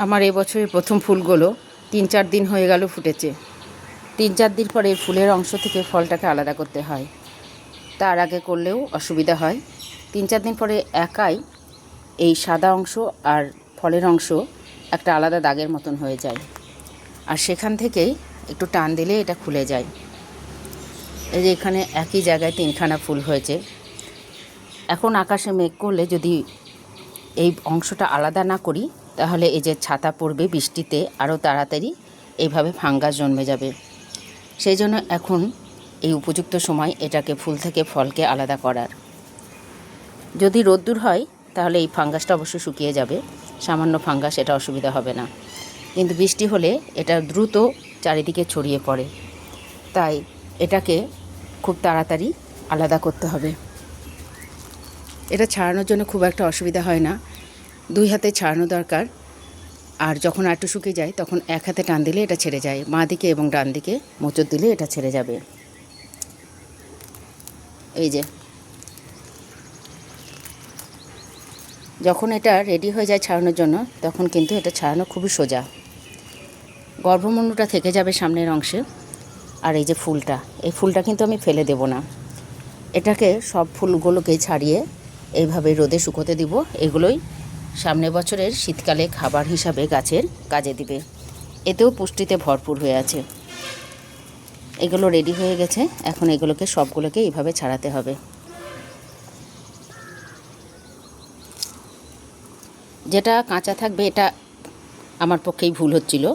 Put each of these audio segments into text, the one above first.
আমার এবছরের প্রথম ফুলগুলো 3-4 দিন হয়ে গেল ফুটেছে। 3-4 দিন পরে ফুলের অংশ থেকে ফলটাকে আলাদা করতে হয়। তার আগে করলেও অসুবিধা হয়। 3-4 দিন পরে একাই এই সাদা অংশ আর ফলের অংশ একটা আলাদা দাগের মতন হয়ে যায়, আর সেখান থেকেই একটু টান দিলে এটা খুলে যায়। এই যে এখানে একই জায়গায় 3খানা ফুল হয়েছে। এখন আকাশে মেঘ করলে যদি এই অংশটা আলাদা না করি, তাহলে এই যে ছাতা পড়বে বৃষ্টিতে, আরও তাড়াতাড়ি এইভাবে ফাঙ্গাস জন্মে যাবে। সেই জন্য এখন এই উপযুক্ত সময় এটাকে ফুল থেকে ফলকে আলাদা করার। যদি রোদ্দুর হয় তাহলে এই ফাঙ্গাসটা অবশ্যই শুকিয়ে যাবে, সামান্য ফাঙ্গাস, এটা অসুবিধা হবে না। কিন্তু বৃষ্টি হলে এটা দ্রুত চারিদিকে ছড়িয়ে পড়ে, তাই এটাকে খুব তাড়াতাড়ি আলাদা করতে হবে। এটা ছাড়ানোর জন্য খুব একটা অসুবিধা হয় না, 2 হাতে ছাড়ানো দরকার। আর যখন একটু শুকিয়ে যায় তখন 1 হাতে টান দিলে এটা ছেড়ে যায়। বাঁ দিকে এবং ডান দিকে মোচড় দিলে এটা ছেড়ে যাবে। এই যে যখন এটা রেডি হয়ে যায় ছাড়ানোর জন্য, তখন কিন্তু এটা ছাড়ানো খুবই সোজা। গর্ভমুণ্ডটা থেকে যাবে সামনের অংশে। আর এই যে ফুলটা, এই ফুলটা কিন্তু আমি ফেলে দেব না। এটাকে সব ফুলগুলোকে ছাড়িয়ে এইভাবে রোদে শুকোতে দিব। এগুলোই সামনের বছরের শীতকালে খাবার হিসাবে গাছের কাজে দিবে। এতেও পুষ্টিতে ভরপুর হয়ে আছে। এগুলো রেডি হয়ে গেছে। এখন এগুলোকে সবগুলোকে এইভাবে ছাড়াতে হবে। যেটা কাঁচা থাকবে এটা আমার পক্ষেই ভুল হচ্ছিল।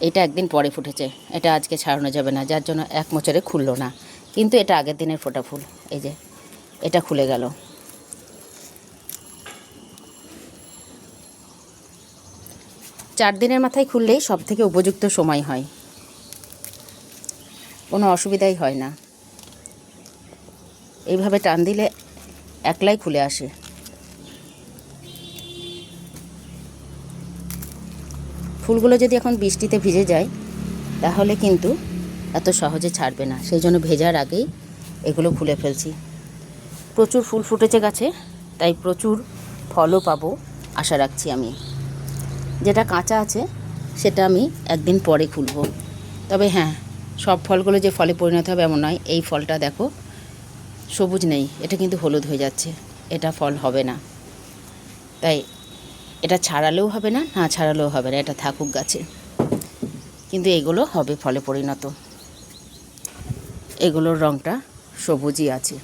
এটা একদিন পরে ফুটেছে, এটা আজকে ছাড়ানো যাবে না, যার জন্য এক মোচড়ে খুললো না। কিন্তু এটা আগের দিনের ফোটা ফুল। এই যে এটা খুলে গেল। 4 দিনের মাথায় খুললেই সব থেকে উপযুক্ত সময় হয়, কোনো অসুবিধাই হয় না। এইভাবে টান দিলে একলাই খুলে আসে। ফুলগুলো যদি এখন বৃষ্টিতে ভিজে যায় তাহলে কিন্তু এত সহজে ছাড়বে না, সেই জন্য ভেজার আগেই এগুলো খুলে ফেলছি। প্রচুর ফুল ফুটেছে গাছে, তাই প্রচুর ফলও পাবো আশা রাখছি আমি। যেটা কাঁচা আছে সেটা আমি একদিন পরে খুলব। তবে হ্যাঁ, সব ফলগুলো যে ফলে পরিণত হবে এমন নয়। এই ফলটা দেখো সবুজ নেই, এটা কিন্তু হলুদ হয়ে যাচ্ছে, এটা ফল হবে না। তাই এটা ছাড়ালেও হবে না, না ছাড়ালেও হবে না, এটা থাকুক গাছে। কিন্তু এগুলো হবে ফলে পরিণত। এগুলোর রঙটা সবুজই আছে।